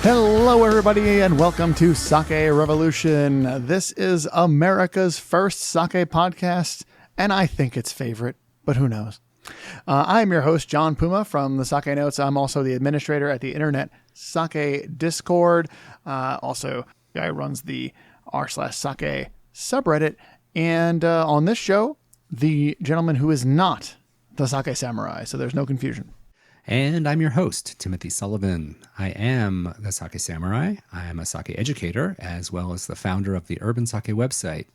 Hello, everybody, and welcome to Sake Revolution. This is America's first sake podcast, and I think its favorite, but who knows? I'm your host, John Puma from the Sake Notes. I'm also the administrator at the Internet Sake Discord. Also, guy runs the r/sake subreddit. And on this show, the gentleman who is not the Sake Samurai, so there's no confusion. And I'm your host, Timothy Sullivan. I am the Sake Samurai. I am a sake educator, as well as the founder of the Urban Sake website.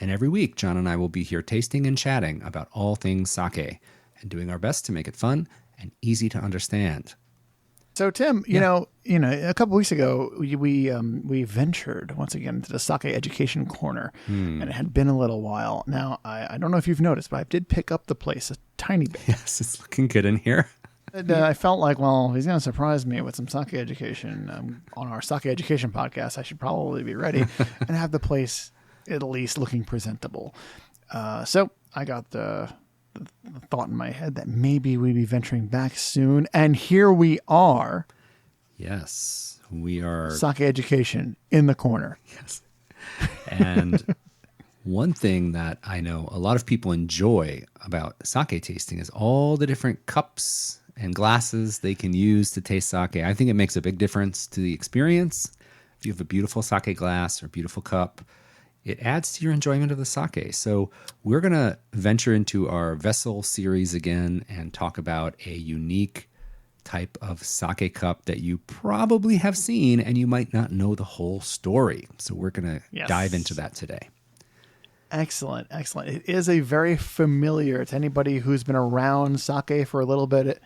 And every week, John and I will be here tasting and chatting about all things sake and doing our best to make it fun and easy to understand. So, Tim, you know, a couple weeks ago, we ventured once again into the sake education corner, and it had been a little while. Now, I don't know if you've noticed, but I did pick up the place a tiny bit. Yes, it's looking good in here. And, I felt like, well, he's going to surprise me with some sake education on our sake education podcast. I should probably be ready and have the place at least looking presentable. So I got the thought in my head that maybe we'd be venturing back soon. And here we are. Yes, we are. Sake education in the corner. Yes. And one thing that I know a lot of people enjoy about sake tasting is all the different cups and glasses they can use to taste sake. I think it makes a big difference to the experience. If you have a beautiful sake glass or beautiful cup, it adds to your enjoyment of the sake. So we're going to venture into our vessel series again and talk about a unique type of sake cup that you probably have seen and you might not know the whole story. So we're going to dive into that today. Excellent. It is a very familiar to anybody who's been around sake for a little bit.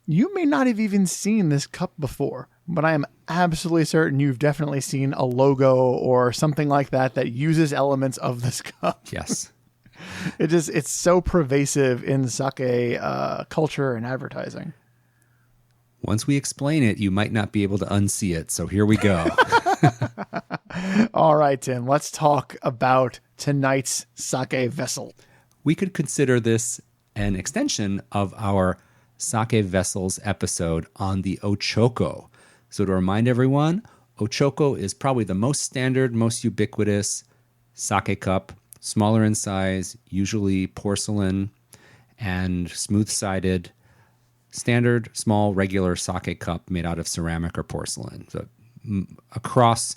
You may not have even seen this cup before, but I am absolutely certain you've definitely seen a logo or something like that uses elements of this cup. Yes. It's so pervasive in sake culture and advertising. Once we explain it, you might not be able to unsee it. So here we go. All right, Tim, let's talk about tonight's sake vessel. We could consider this an extension of our sake vessels episode on the ochoko. So to remind everyone, ochoko is probably the most standard, most ubiquitous sake cup, smaller in size, usually porcelain and smooth-sided, standard, small, regular sake cup made out of ceramic or porcelain. So across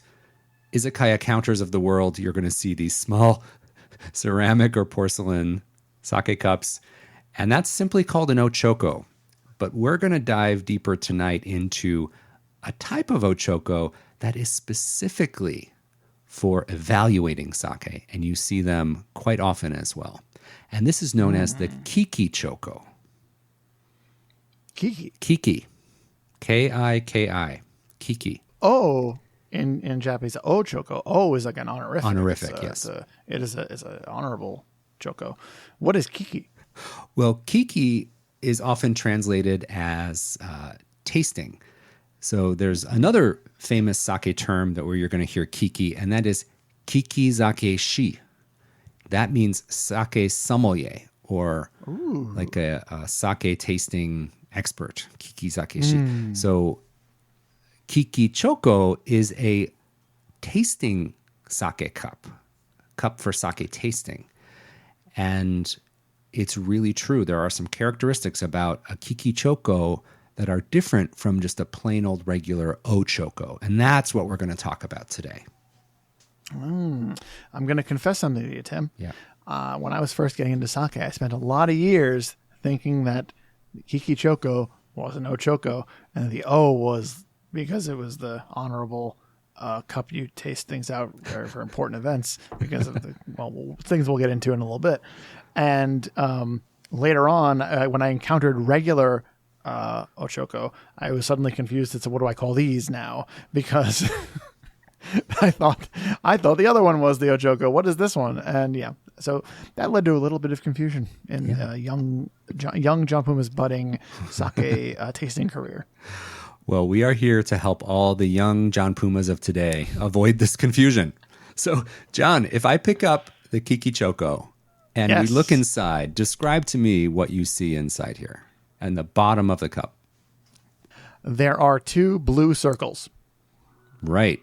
izakaya counters of the world, you're going to see these small ceramic or porcelain sake cups, and that's simply called an ochoko. But we're going to dive deeper tonight into a type of ochoko that is specifically for evaluating sake, and you see them quite often as well. And this is known as the Kikichoko. Kiki. Kiki. K-I-K-I. Kiki. Oh, in Japanese, ochoko. Oh is like an honorific. Honorific, yes. It is an honorable choko. What is Kiki? Well, Kiki is often translated as tasting. So there's another famous sake term that where you're going to hear Kiki, and that is Kikizake shi. That means sake sommelier, or like a sake tasting expert, Kikizake shi. So Kikichoko is a tasting sake cup for sake tasting. And it's really true. There are some characteristics about a Kikichoko that are different from just a plain old regular ochoko. And that's what we're going to talk about today. I'm going to confess something to you, Tim. Yeah. When I was first getting into sake, I spent a lot of years thinking that Kikichoko was an ochoko, and the O was because it was the honorable cup you taste things out for important events because of the things we'll get into in a little bit. And later on, when I encountered regular ochoko, I was suddenly confused as to what do I call these now, because I thought the other one was the ochoko. What is this one? And yeah, so that led to a little bit of confusion in young John Puma's budding sake tasting career. Well, we are here to help all the young John Pumas of today avoid this confusion. So, John, if I pick up the Kikichoko and we look inside, describe to me what you see inside here and the bottom of the cup. There are two blue circles. Right.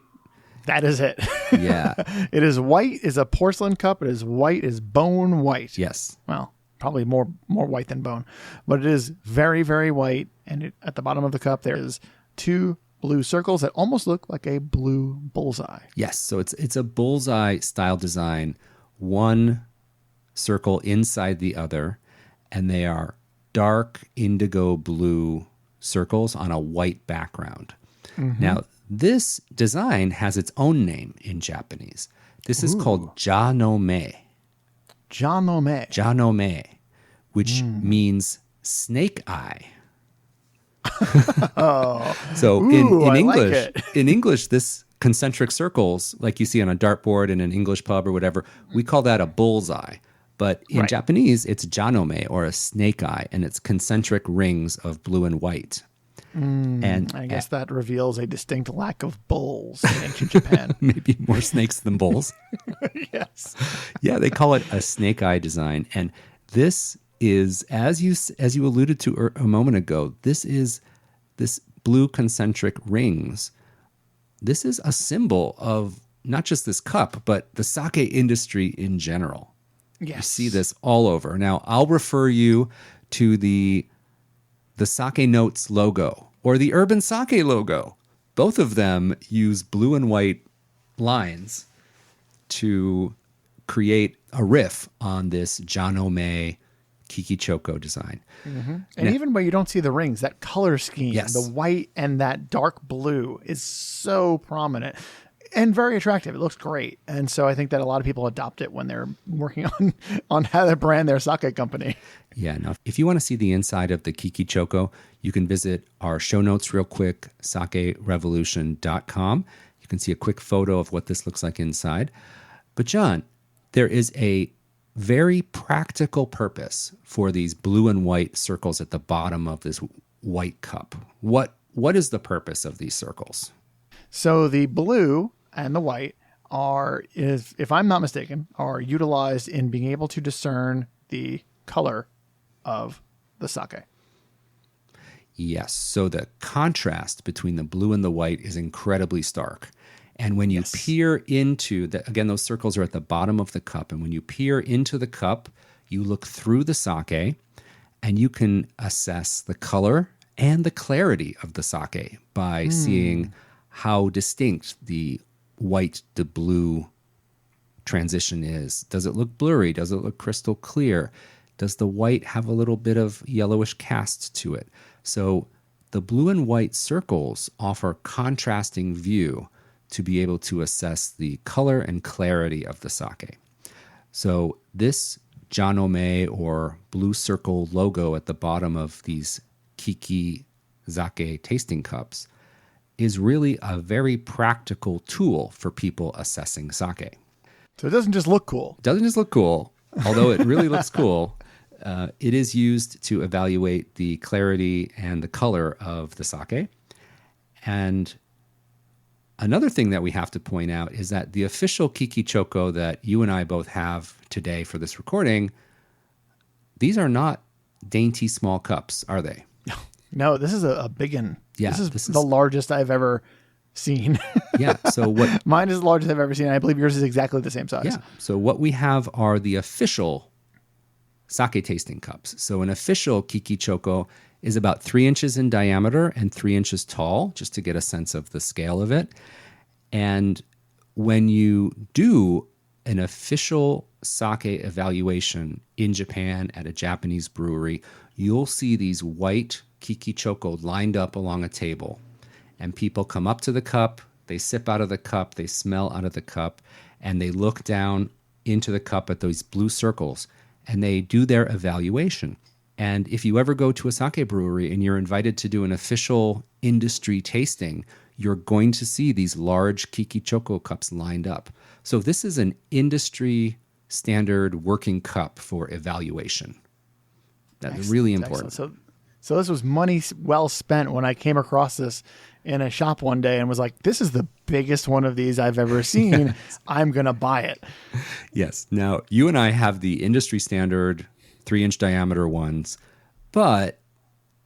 That is it. Yeah. It is white as a porcelain cup. It is white as bone white. Yes. Well, probably more white than bone, but it is very, very white. And at the bottom of the cup, there is 2 blue circles that almost look like a blue bullseye. Yes. So it's a bullseye style design, one circle inside the other, and they are dark indigo blue circles on a white background. Now, this design has its own name in Japanese. This is called janome. Janome. Janome, which means snake eye. So in English, in English, this concentric circles, like you see on a dartboard in an English pub or whatever, we call that a bullseye. But in Japanese, it's janome, or a snake eye, and it's concentric rings of blue and white. And I guess that reveals a distinct lack of bulls in ancient Japan. maybe more snakes than bulls. Yes. Yeah, they call it a snake eye design. And this is, as you alluded to a moment ago, this blue concentric rings. This is a symbol of not just this cup, but the sake industry in general. Yes. You see this all over. Now, I'll refer you to the Sake Notes logo or the Urban Sake logo. Both of them use blue and white lines to create a riff on this janome Kikichoko design. And even where you don't see the rings, that color scheme, Yes. the white and that dark blue is so prominent and very attractive. It looks great. And so I think that a lot of people adopt it when they're working on how to brand their sake company. Yeah. Now, if you want to see the inside of the Kikichoko, you can visit our show notes real quick, sakerevolution.com. You can see a quick photo of what this looks like inside. But John, there is a very practical purpose for these blue and white circles at the bottom of this white cup. What is the purpose of these circles? So the blue and the white if I'm not mistaken, are utilized in being able to discern the color of the sake. Yes. So the contrast between the blue and the white is incredibly stark. And when you peer into again, those circles are at the bottom of the cup. And when you peer into the cup, you look through the sake and you can assess the color and the clarity of the sake by seeing how distinct the white to blue transition is. Does it look blurry? Does it look crystal clear? Does the white have a little bit of yellowish cast to it? So the blue and white circles offer contrasting view to be able to assess the color and clarity of the sake. So this janome or blue circle logo at the bottom of these Kikizake tasting cups is really a very practical tool for people assessing sake. So it doesn't just look cool. It doesn't just look cool, although it really looks cool. It is used to evaluate the clarity and the color of the sake. And another thing that we have to point out is that the official Kikichoko that you and I both have today for this recording, these are not dainty small cups, are they? No, this is a big one. Yeah, this is the largest I've ever seen. Yeah. So what? Mine is the largest I've ever seen. I believe yours is exactly the same size. Yeah. So what we have are the official sake tasting cups. So an official Kikichoko is about 3 inches in diameter and 3 inches tall, just to get a sense of the scale of it. And when you do an official sake evaluation in Japan at a Japanese brewery, you'll see these white Kikichoko lined up along a table. And people come up to the cup, they sip out of the cup, they smell out of the cup, and they look down into the cup at those blue circles, and they do their evaluation. And if you ever go to a sake brewery and you're invited to do an official industry tasting, you're going to see these large Kikichoko cups lined up. So this is an industry standard working cup for evaluation. That's really important. So this was money well spent when I came across this in a shop one day and was like, this is the biggest one of these I've ever seen. Yes. I'm going to buy it. Yes. Now, you and I have the industry standard 3-inch diameter ones, but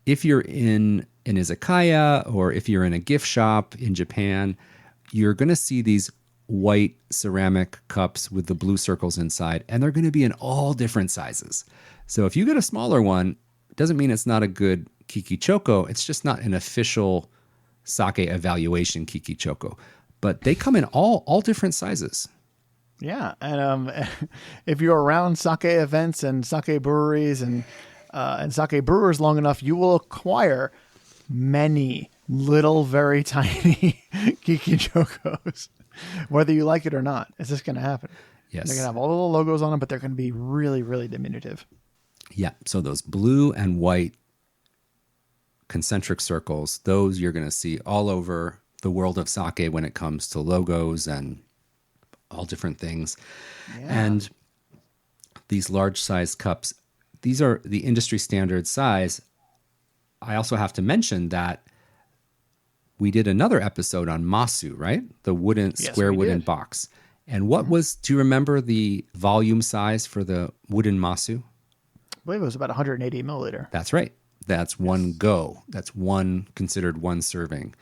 if you're in an izakaya or if you're in a gift shop in Japan, you're going to see these white ceramic cups with the blue circles inside, and they're going to be in all different sizes. So if you get a smaller one, it doesn't mean it's not a good Kikichoko. It's just not an official sake evaluation Kikichoko. But they come in all different sizes. Yeah, and if you're around sake events and sake breweries and sake brewers long enough, you will acquire many little, very tiny Kikichokos, whether you like it or not. It's just going to happen. Yes. They're going to have all the little logos on them, but they're going to be really, really diminutive. Yeah, so those blue and white concentric circles, those you're going to see all over the world of sake when it comes to logos and all different things. Yeah. And these large size cups, these are the industry standard size. I also have to mention that we did another episode on masu, right? The square wooden box. And what do you remember the volume size for the wooden masu? I believe it was about 180 milliliter. That's right. That's one go. That's considered one serving.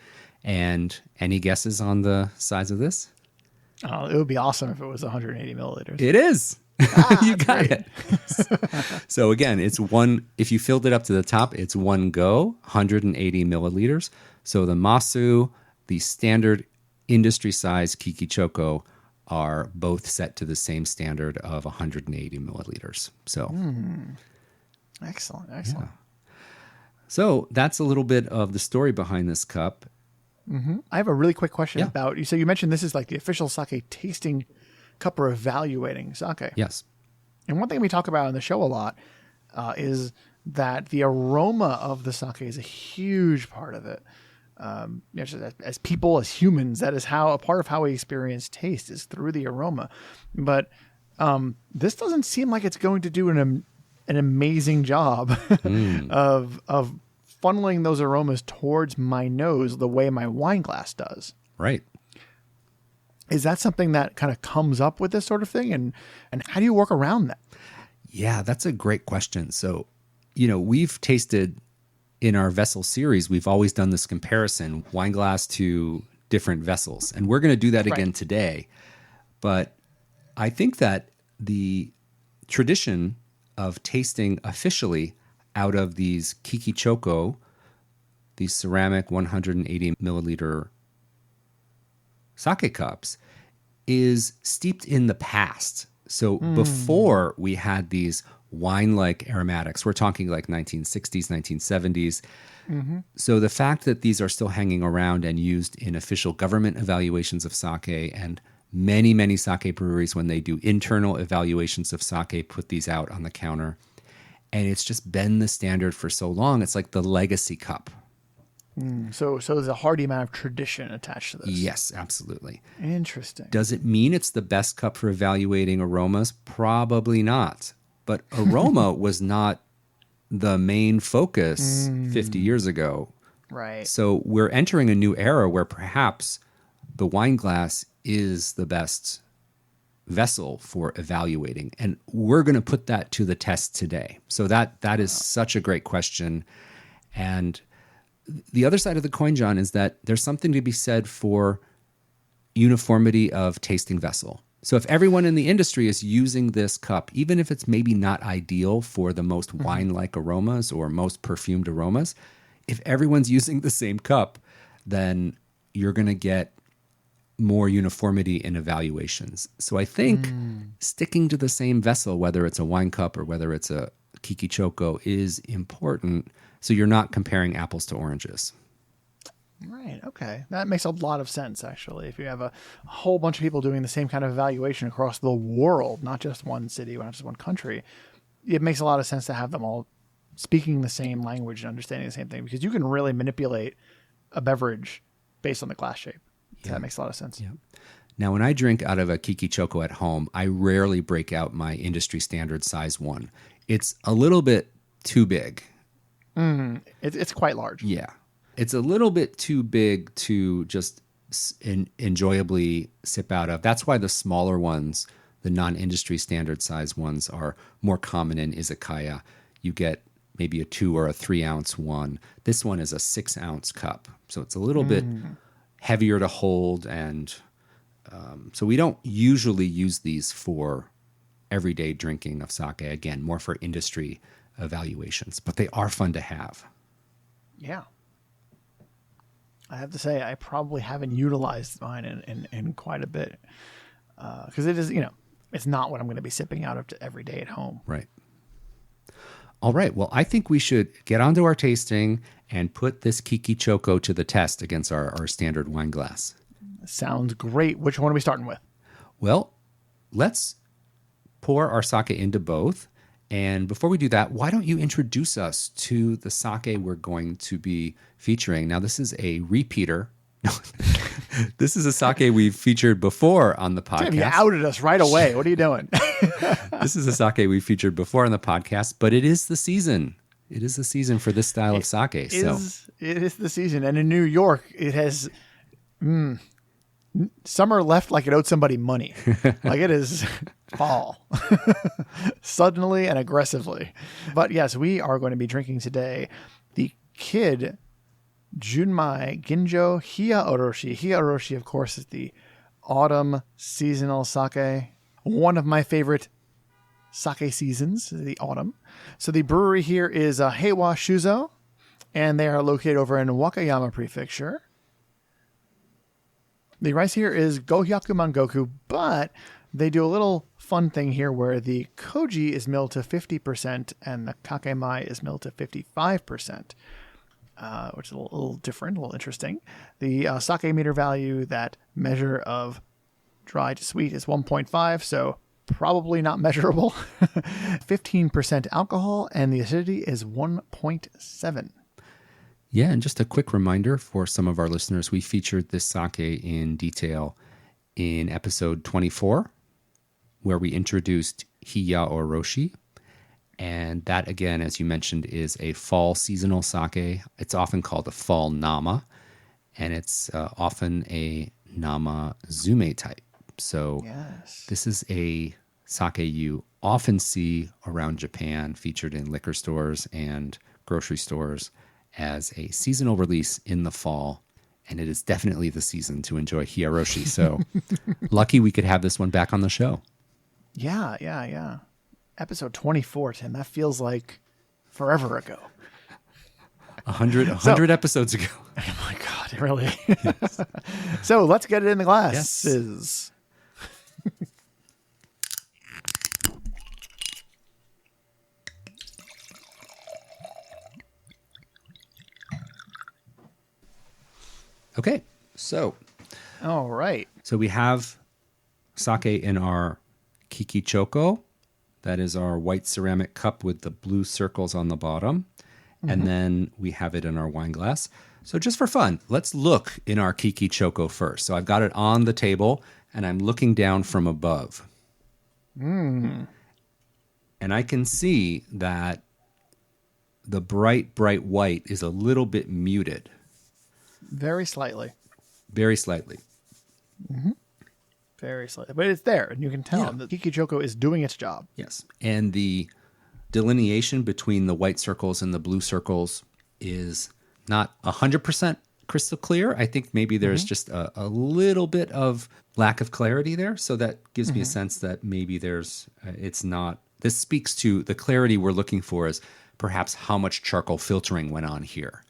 And any guesses on the size of this? Oh, it would be awesome if it was 180 milliliters. It is. You got it. So again, it's one, if you filled it up to the top, it's one go, 180 milliliters. So the masu, the standard industry size Kikichoko are both set to the same standard of 180 milliliters. So Excellent. Yeah. So that's a little bit of the story behind this cup. Mm-hmm. I have a really quick question about you. So you mentioned this is like the official sake tasting cup or evaluating sake. Yes. And one thing we talk about on the show a lot is that the aroma of the sake is a huge part of it. As people, as humans, that is a part of how we experience taste is through the aroma. But this doesn't seem like it's going to do an amazing job of funneling those aromas towards my nose the way my wine glass does. Right. Is that something that kind of comes up with this sort of thing? And how do you work around that? Yeah, that's a great question. So, we've tasted in our vessel series, we've always done this comparison, wine glass to different vessels. And we're going to do that again today. But I think that the tradition of tasting officially out of these Kikichoko, these ceramic 180 milliliter sake cups, is steeped in the past. So before we had these wine-like aromatics, we're talking like 1960s, 1970s. Mm-hmm. So the fact that these are still hanging around and used in official government evaluations of sake, and many, many sake breweries, when they do internal evaluations of sake, put these out on the counter. And it's just been the standard for so long. It's like the legacy cup. So there's a hearty amount of tradition attached to this. Yes, absolutely. Interesting. Does it mean it's the best cup for evaluating aromas? Probably not. But aroma was not the main focus 50 years ago. Right. So we're entering a new era where perhaps the wine glass is the best vessel for evaluating. And we're going to put that to the test today. So that is such a great question. And the other side of the coin, John, is that there's something to be said for uniformity of tasting vessel. So if everyone in the industry is using this cup, even if it's maybe not ideal for the most wine-like aromas or most perfumed aromas, if everyone's using the same cup, then you're going to get more uniformity in evaluations. So I think sticking to the same vessel, whether it's a wine cup or whether it's a Kikichoko, is important. So you're not comparing apples to oranges. Right. Okay. That makes a lot of sense, actually. If you have a whole bunch of people doing the same kind of evaluation across the world, not just one city, not just one country, it makes a lot of sense to have them all speaking the same language and understanding the same thing, because you can really manipulate a beverage based on the glass shape. So that makes a lot of sense. Yeah. Now, when I drink out of a Kikichoko at home, I rarely break out my industry standard size one. It's a little bit too big. It's quite large. Yeah. It's a little bit too big to just enjoyably sip out of. That's why the smaller ones, the non-industry standard size ones, are more common in izakaya. You get maybe a 2 or a 3 ounce one. This one is a 6 ounce cup. So it's a little bit heavier to hold. And so we don't usually use these for everyday drinking of sake. Again, more for industry evaluations, but they are fun to have. Yeah. I have to say, I probably haven't utilized mine in quite a bit. Because it is, it's not what I'm going to be sipping out of every day at home. Right. All right. Well, I think we should get onto our tasting and put this Kikichoko to the test against our standard wine glass. Sounds great. Which one are we starting with? Well, let's pour our sake into both. And before we do that, why don't you introduce us to the sake we're going to be featuring? Now, this is a repeater. This is a sake we've featured before on the podcast. Tim, you outed us right away. What are you doing? This is a sake we've featured before on the podcast, but it is the season. It is the season for this style of sake. It is the season. And in New York, it has summer left like it owed somebody money. Like it is fall. Suddenly and aggressively. But yes, we are going to be drinking today the Kid Junmai Ginjo Hiya Oroshi. Hiya Oroshi, of course, is the autumn seasonal sake. One of my favorite sake seasons, the autumn. So the brewery here is Heiwa Shuzo, and they are located over in Wakayama Prefecture. The rice here is Gohyaku Mangoku, but they do a little fun thing here where the koji is milled to 50% and the kakemai is milled to 55%. Which is a little different, a little interesting. The sake meter value, that measure of dry to sweet, is 1.5, so probably not measurable. 15% alcohol, and the acidity is 1.7. Yeah, and just a quick reminder for some of our listeners, we featured this sake in detail in episode 24, where we introduced Hiya Oroshi. And that, again, as you mentioned, is a fall seasonal sake. It's often called a fall nama, and it's often a nama zume type. So yes, this is a sake you often see around Japan, featured in liquor stores and grocery stores as a seasonal release in the fall. And it is definitely the season to enjoy Hiya Oroshi. So lucky we could have this one back on the show. Yeah. Episode 24, Tim. That feels like forever ago. 100 episodes ago. Oh my God, it really is. So let's get it in the glasses. Yes. Okay, so. All right. So we have sake in our Kikichoko. That is our white ceramic cup with the blue circles on the bottom. Mm-hmm. And then we have it in our wine glass. So just for fun, let's look in our Kikichoko first. So I've got it on the table, and I'm looking down from above. And I can see that the bright white is a little bit muted. Very slightly. Very slightly. Mm-hmm. Very slightly. But it's there, and you can tell that Kikichoko is doing its job. Yes. And the delineation between the white circles and the blue circles is not 100% crystal clear. I think maybe there's just a little bit of lack of clarity there. So that gives me a sense that maybe there's, it's not, this speaks to the clarity we're looking for is perhaps how much charcoal filtering went on here.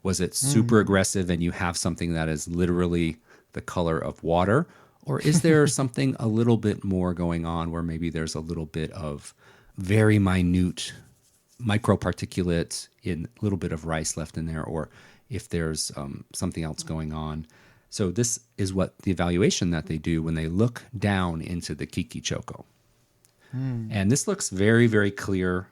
Was it super aggressive and you have something that is literally the color of water? Or is there something a little bit more going on where maybe there's a little bit of very minute microparticulates in a little bit of rice left in there, or if there's something else going on? So this is what the evaluation that they do when they look down into the Kikichoko. And this looks very, very clear,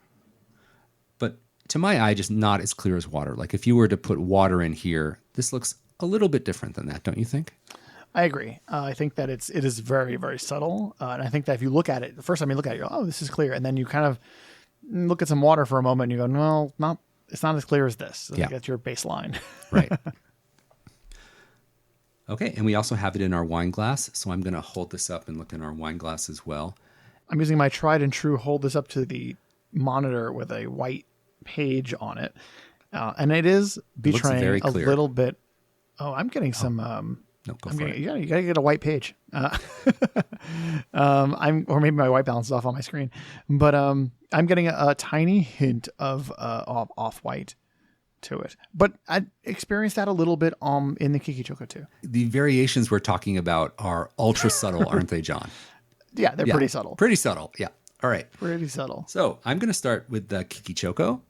but to my eye, just not as clear as water. Like if you were to put water in here, this looks a little bit different than that, don't you think? I agree. I think that it is very, very subtle. And I think that if you look at it, the first time you look at it, you go, oh, this is clear. And then you kind of look at some water for a moment and you go, no, it's not as clear as this. I think that's your baseline. Right. Okay. And we also have it in our wine glass. So I'm going to hold this up and look in our wine glass as well. I'm using my tried and true, hold this up to the monitor with a white page on it. And it is betraying a little bit. Oh, I'm getting some No, go I'm for getting, it. you gotta get a white page. Or maybe my white balance is off on my screen, but I'm getting a tiny hint of off white to it. But I experienced that a little bit in the Kikichoko too. The variations we're talking about are ultra subtle, aren't they, John? Yeah, they're pretty subtle. Pretty subtle. Yeah. All right. Pretty subtle. So I'm going to start with the Kikichoko,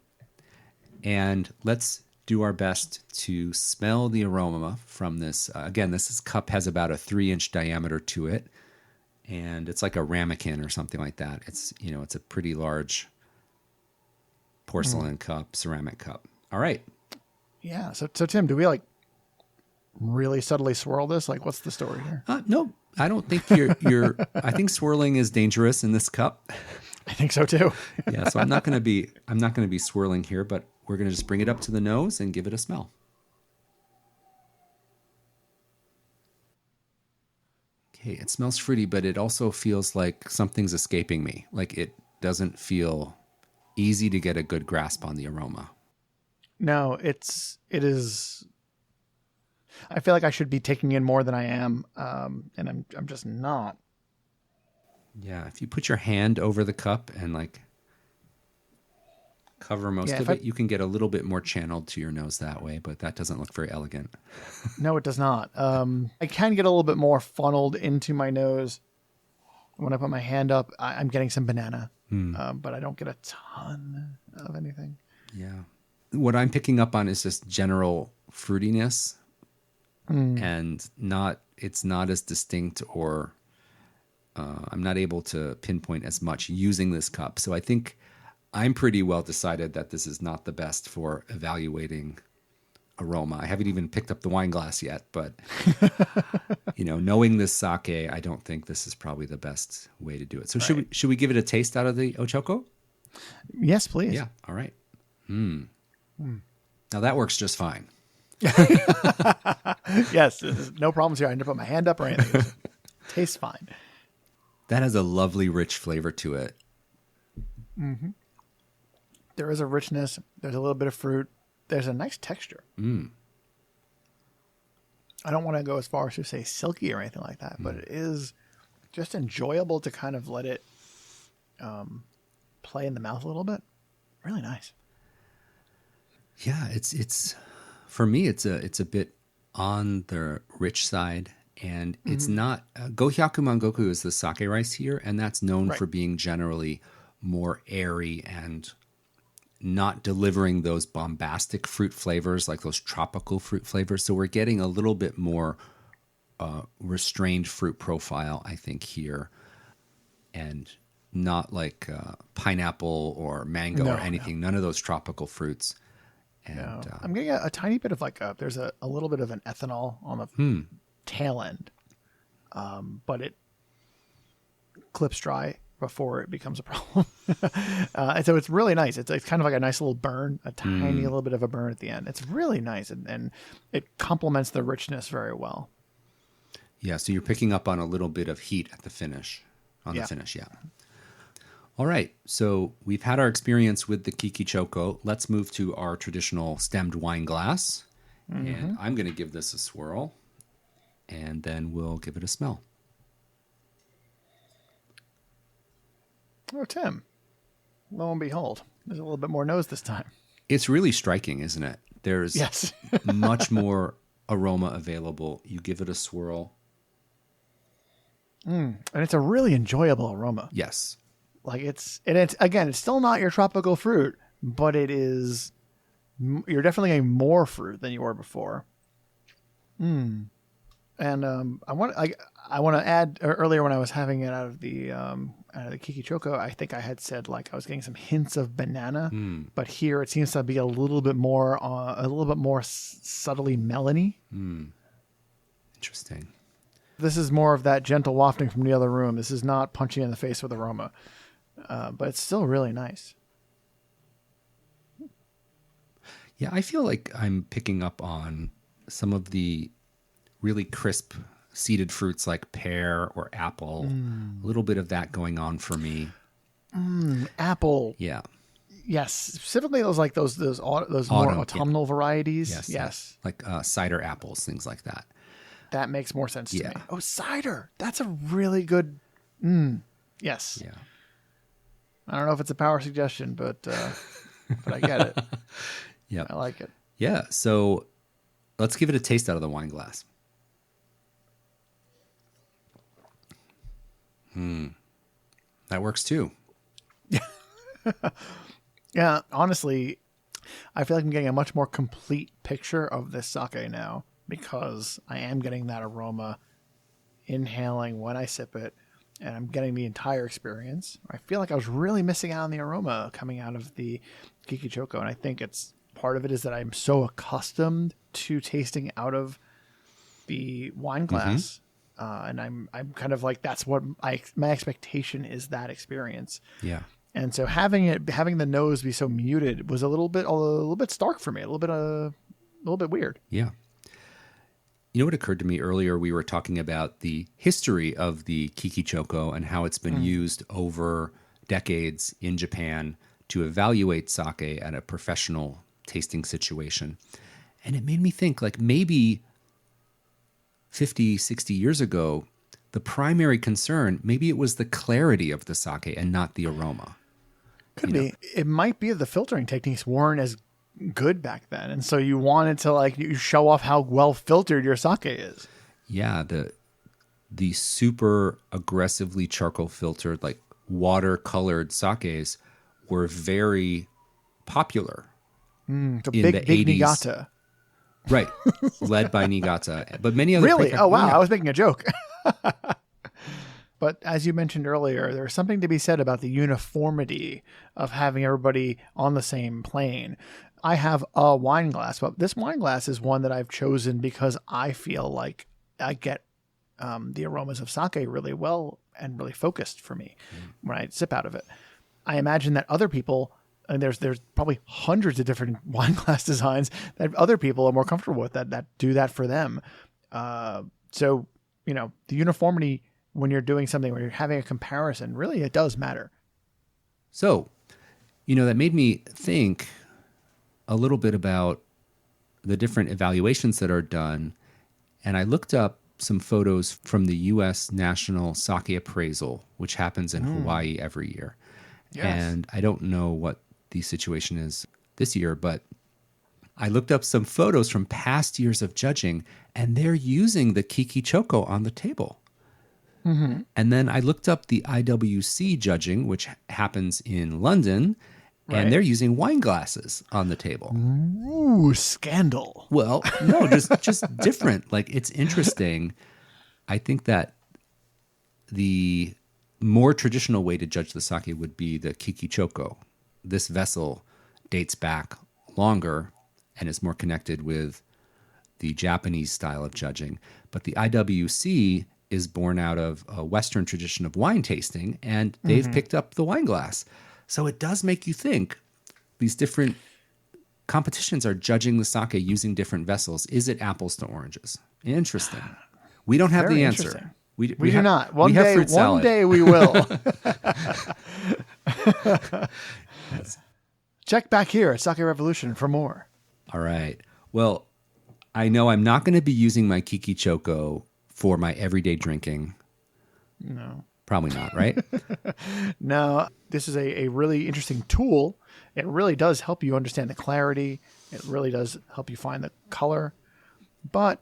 and let's do our best to smell the aroma from this. Again, this cup has about a 3-inch diameter to it, and it's like a ramekin or something like that. It's it's a pretty large porcelain cup, ceramic cup. All right. Yeah. So Tim, do we like really subtly swirl this? Like, what's the story here? No, I don't think you're. I think swirling is dangerous in this cup. I think so too. Yeah, so I'm not going to be swirling here, but we're going to just bring it up to the nose and give it a smell. Okay, it smells fruity, but it also feels like something's escaping me. Like it doesn't feel easy to get a good grasp on the aroma. No, it is. I feel like I should be taking in more than I am, and I'm just not. Yeah, if you put your hand over the cup and like cover most of it, you can get a little bit more channeled to your nose that way, but that doesn't look very elegant. No, it does not. I can get a little bit more funneled into my nose when I put my hand up. I'm getting some banana, but I don't get a ton of anything. Yeah. What I'm picking up on is just general fruitiness, and it's not as distinct, or I'm not able to pinpoint as much using this cup. So I think I'm pretty well decided that this is not the best for evaluating aroma. I haven't even picked up the wine glass yet, but knowing this sake, I don't think this is probably the best way to do it. So should we give it a taste out of the ochoko? Yes, please. Yeah. All right. Now that works just fine. Yes, there's no problems here. I didn't put my hand up or anything. Tastes fine. That has a lovely, rich flavor to it. Mm-hmm. There is a richness. There's a little bit of fruit. There's a nice texture. I don't want to go as far as to say silky or anything like that, but it is just enjoyable to kind of let it play in the mouth a little bit. Really nice. Yeah, it's for me. It's a bit on the rich side, and it's not. Gohyaku Mangoku is the sake rice here, and that's known for being generally more airy and not delivering those bombastic fruit flavors, like those tropical fruit flavors. So we're getting a little bit more restrained fruit profile, I think, here, and not like pineapple or mango or anything. None of those tropical fruits. And I'm getting a tiny bit of there's a little bit of an ethanol on the tail end, but it clips dry before it becomes a problem. And so it's really nice. It's kind of like a nice little burn, a tiny little bit of a burn at the end. It's really nice, and it complements the richness very well. Yeah, so you're picking up on a little bit of heat at the finish, the finish, yeah. All right, so we've had our experience with the Kikichoko. Let's move to our traditional stemmed wine glass. And I'm going to give this a swirl, and then we'll give it a smell. Oh, Tim, lo and behold, there's a little bit more nose this time. It's really striking, isn't it? There's much more aroma available. You give it a swirl. And it's a really enjoyable aroma. Yes. Like it's still not your tropical fruit, but it is, you're definitely a more fruit than you were before. And I want to add, earlier when I was having it out of the Kikichoko, I think I had said I was getting some hints of banana, but here it seems to be a little bit more subtly melony. Interesting. This is more of that gentle wafting from the other room. This is not punching in the face with aroma, but it's still really nice. Yeah, I feel like I'm picking up on some of the really crisp seeded fruits like pear or apple. A little bit of that going on for me. Apple. Yeah. Yes, specifically those more autumnal varieties. Yes. Like cider apples, things like that. That makes more sense to Yeah. me. Oh, cider. That's a really good. Yes. Yeah. I don't know if it's a power suggestion, but I get it. Yep. I like it. Yeah. So let's give it a taste out of the wine glass. That works too. Yeah, honestly, I feel like I'm getting a much more complete picture of this sake now because I am getting that aroma inhaling when I sip it, and I'm getting the entire experience. I feel like I was really missing out on the aroma coming out of the Kikichoko, and I think it's part of it is that I'm so accustomed to tasting out of the wine glass, and I'm kind of like that's what my expectation is, that experience. Yeah. And so having the nose be so muted was a little bit stark for me, a little bit weird. Yeah. You know what occurred to me earlier? We were talking about the history of the Kikichoko and how it's been used over decades in Japan to evaluate sake at a professional tasting situation. And it made me think, like, maybe 50, 60 years ago, the primary concern, maybe it was the clarity of the sake and not the aroma. Could be. It might be the filtering techniques weren't as good back then, and so you wanted to you show off how well filtered your sake is. Yeah, the super aggressively charcoal filtered, like watercolored sakes were very popular The in big the big 80s. Niigata. Right, led by Niigata, but many other Really? Oh wow, yeah. I was making a joke. But as you mentioned earlier, there's something to be said about the uniformity of having everybody on the same plane. I have a wine glass, but this wine glass is one that I've chosen because I feel like I get the aromas of sake really well and really focused for me when I sip out of it. I imagine that other people, and there's probably hundreds of different wine glass designs that other people are more comfortable with that do that for them. So, the uniformity when you're doing something, when you're having a comparison, really it does matter. So, that made me think a little bit about the different evaluations that are done. And I looked up some photos from the U.S. National Sake Appraisal, which happens in Hawaii every year. Yes. And I don't know what the situation is this year, but I looked up some photos from past years of judging, and they're using the Kikichoko on the table. And then I looked up the IWC judging, which happens in London, and they're using wine glasses on the table. Ooh, scandal. Well, no, just different. Like, it's interesting. I think that the more traditional way to judge the sake would be the Kikichoko. This vessel dates back longer and is more connected with the Japanese style of judging. But the IWC is born out of a Western tradition of wine tasting, and they've picked up the wine glass. So it does make you think these different competitions are judging the sake using different vessels. Is it apples to oranges? Interesting. We don't have Very the answer. interesting. We do not. One have fruit day salad. we will. Check back here at Sake Revolution for more. All right. Well, I know I'm not going to be using my Kikichoko for my everyday drinking. No. Probably not, right? No, this is a really interesting tool. It really does help you understand the clarity. It really does help you find the color. But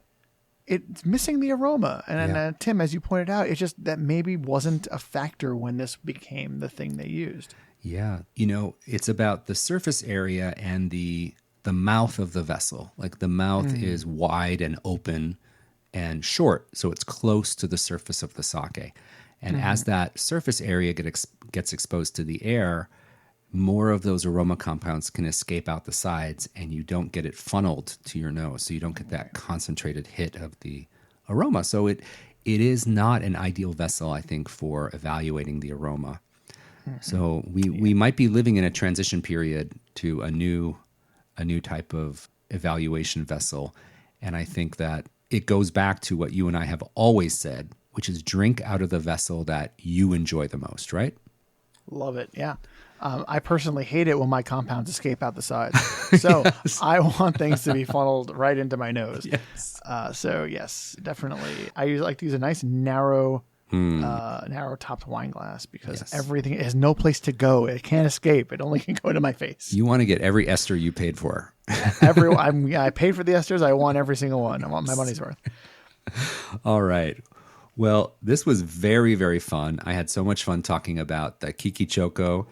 it's missing the aroma. And Tim, as you pointed out, it's just that maybe wasn't a factor when this became the thing they used. Yeah. It's about the surface area and the mouth of the vessel. Like, the mouth is wide and open and short, so it's close to the surface of the sake. And as that surface area gets exposed to the air, more of those aroma compounds can escape out the sides, and you don't get it funneled to your nose, so you don't get that concentrated hit of the aroma. So it is not an ideal vessel, I think, for evaluating the aroma. So we might be living in a transition period to a new type of evaluation vessel, and I think that it goes back to what you and I have always said, which is drink out of the vessel that you enjoy the most, right? Love it. Yeah. I personally hate it when my compounds escape out the sides. So I want things to be funneled right into my nose. Yes. So yes, definitely. I like to use a nice narrow topped wine glass because everything has no place to go. It can't escape. It only can go to my face. You want to get every ester you paid for. I paid for the esters. I want every single one. I want my money's worth. All right. Well, this was very, very fun. I had so much fun talking about the Kikichoko.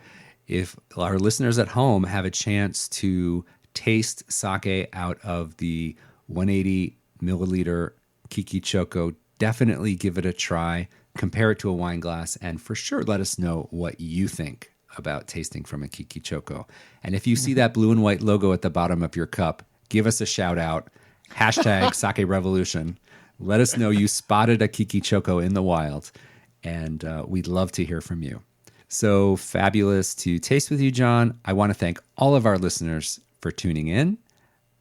If our listeners at home have a chance to taste sake out of the 180 milliliter Kikichoko, definitely give it a try. Compare it to a wine glass, and for sure, let us know what you think about tasting from a Kikichoko. And if you see that blue and white logo at the bottom of your cup, give us a shout out. Hashtag Sake Revolution. Let us know you spotted a Kikichoko in the wild, and we'd love to hear from you. So fabulous to taste with you, John. I want to thank all of our listeners for tuning in.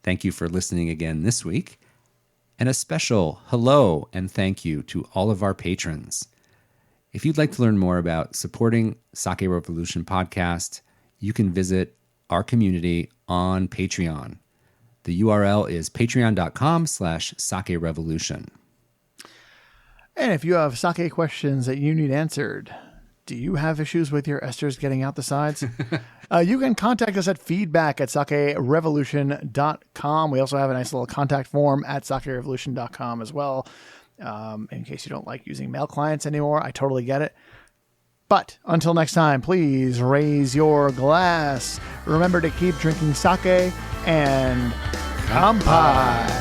Thank you for listening again this week. And a special hello and thank you to all of our patrons. If you'd like to learn more about supporting Sake Revolution podcast, you can visit our community on Patreon. The URL is patreon.com/Sake Revolution. And if you have sake questions that you need answered, do you have issues with your esters getting out the sides? You can contact us at feedback@sakerevolution.com. We also have a nice little contact form at sakerevolution.com as well. In case you don't like using mail clients anymore, I totally get it. But until next time, please raise your glass. Remember to keep drinking sake and kanpai.